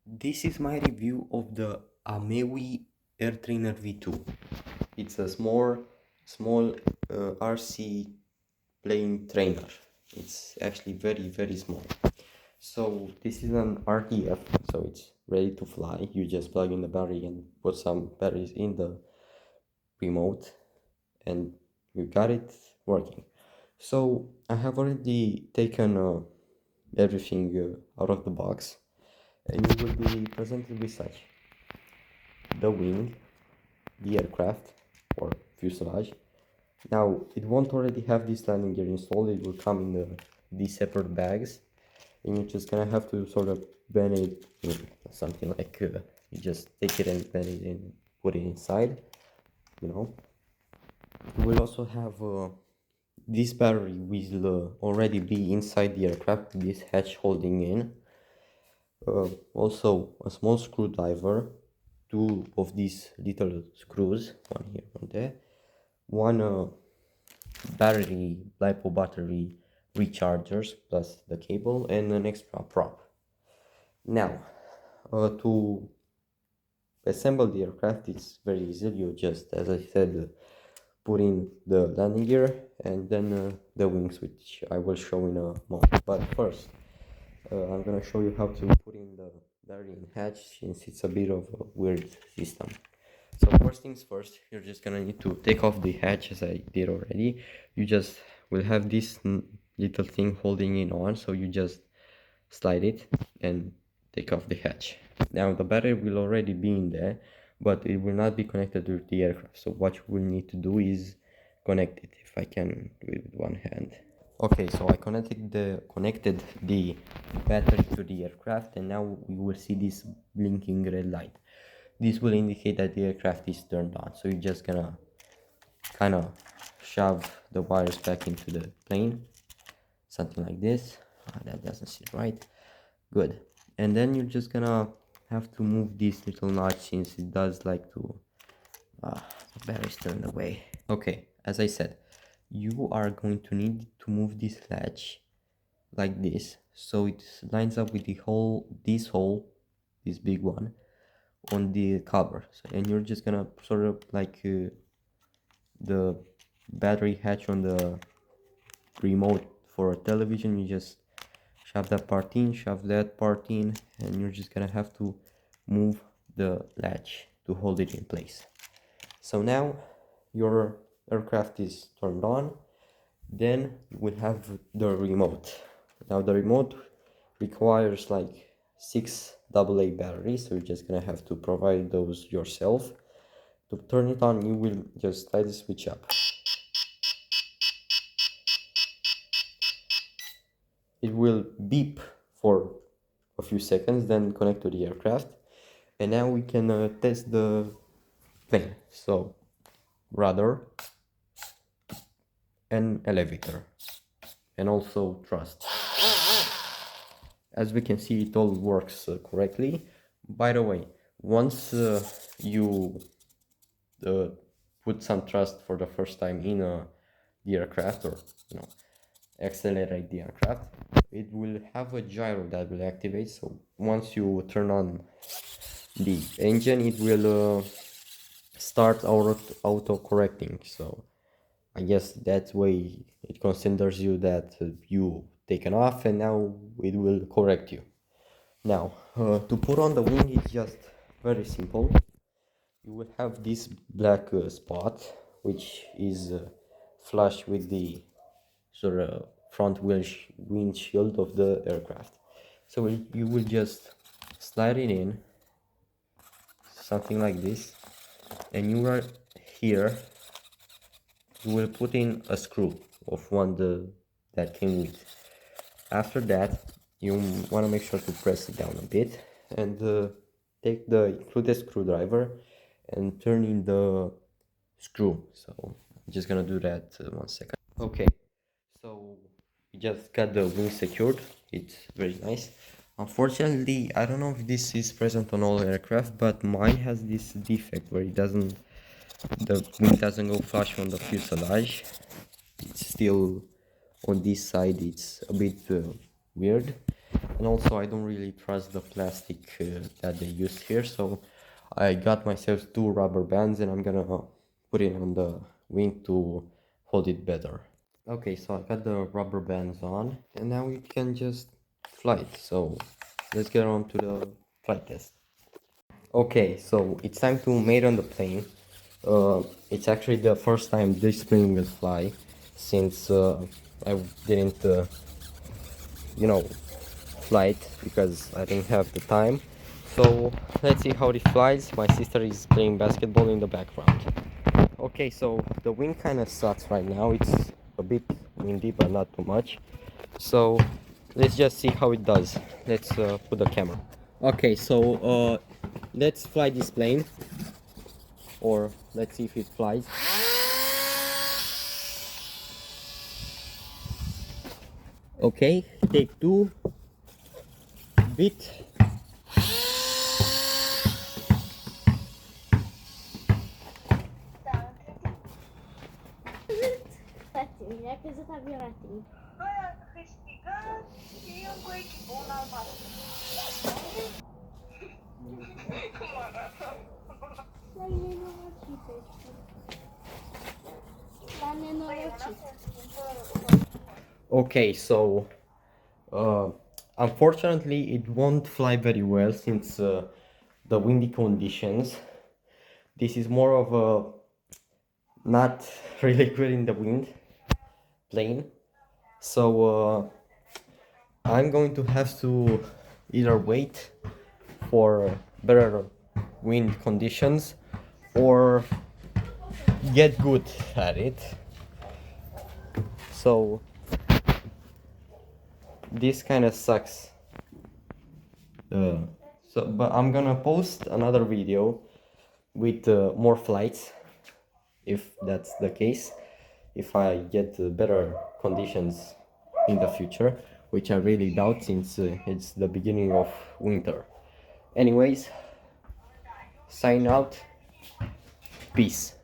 This is my review of the AMEWI Air Trainer V2. It's a small RC plane trainer. It's actually very small. So this is an RTF, so it's ready to fly. You just plug in the battery and put some batteries in the remote and you got it working. So I have already taken everything out of the box, and you will be presented with such: the wing, the aircraft or fuselage. Now it won't already have this landing gear installed, it will come in these separate bags, and you're just gonna have to sort of bend it in something like you just take it and bend it and put it inside, you know. You will also have this battery will already be inside the aircraft, this hatch holding in. Also a small screwdriver, two of these little screws, one here, one there, one LiPo battery rechargers plus the cable, and an extra prop. Now, to assemble the aircraft, it's very easy. You just, as I said, put in the landing gear and then the wings, which I will show in a moment. But first, I'm gonna show you how to put in the battery in hatch, since it's a bit of a weird system. So first things first, you're just gonna need to take off the hatch, as I did already. You just will have this little thing holding it on, so you just slide it and take off the hatch. Now the battery will already be in there, but it will not be connected to the aircraft. So what you will need to do is connect it, if I can do it with one hand. Okay, so I connected the battery to the aircraft, and now we will see this blinking red light. This will indicate that the aircraft is turned on. So you're just gonna kind of shove the wires back into the plane, something like this. That doesn't sit right. Good. And then you're just gonna have to move this little notch, since it does like to the battery's turned away. Okay, as I said, you are going to need to move this latch like this, so it lines up with this hole, this big one, on the cover. So, and you're just gonna sort of like the battery hatch on the remote for a television, you just shove that part in, shove that part in, and you're just gonna have to move the latch to hold it in place. So now your aircraft is turned on. Then you will have the remote. Now the remote requires like 6 AA batteries, so you're just gonna have to provide those yourself. To turn it on, you will just slide the switch up. It will beep for a few seconds, then connect to the aircraft, and now we can test the plane. So rudder and elevator, and also thrust. As we can see, it all works correctly. By the way, once you put some thrust for the first time in the aircraft, or accelerate the aircraft, it will have a gyro that will activate. So once you turn on the engine, it will start auto correcting. So I guess that way it considers you that you taken off, and now it will correct you. Now to put on the wing, it's just very simple. You will have this black spot, which is flush with the sort of front windshield of the aircraft. So you will just slide it in, something like this, and you are here. You will put in a screw of one that came with. After that, you want to make sure to press it down a bit, and take the included screwdriver and turn in the screw. So I'm just gonna do that 1 second. Okay, so we just got the wing secured. It's very nice. Unfortunately, I don't know if this is present on all aircraft, but mine has this defect where the wing doesn't go flush on the fuselage. It's still on this side, it's a bit weird. And also I don't really trust the plastic that they use here, so I got myself 2 rubber bands and I'm gonna put it on the wing to hold it better. Okay, so I got the rubber bands on and now we can just fly it. So let's get on to the flight test. Okay, so it's time to mate on the plane. It's actually the first time this plane will fly since I didn't, you know, fly it because I didn't have the time. So let's see how it flies. My sister is playing basketball in the background. Okay, so the wind kind of sucks right now. It's a bit windy, but not too much. So let's just see how it does. Let's put the camera. Okay, so let's fly this plane, or let's see if it flies. Okay, take 2, beat. Ratinho, já que você tá vendo ratinho. Okay, so unfortunately it won't fly very well since the windy conditions. This is more of a not really good in the wind plane, so I'm going to have to either wait for better wind conditions or get good at it. So this kind of sucks. But I'm gonna post another video with more flights, if that's the case, if I get better conditions in the future, which I really doubt since it's the beginning of winter. Anyways, sign out. Peace.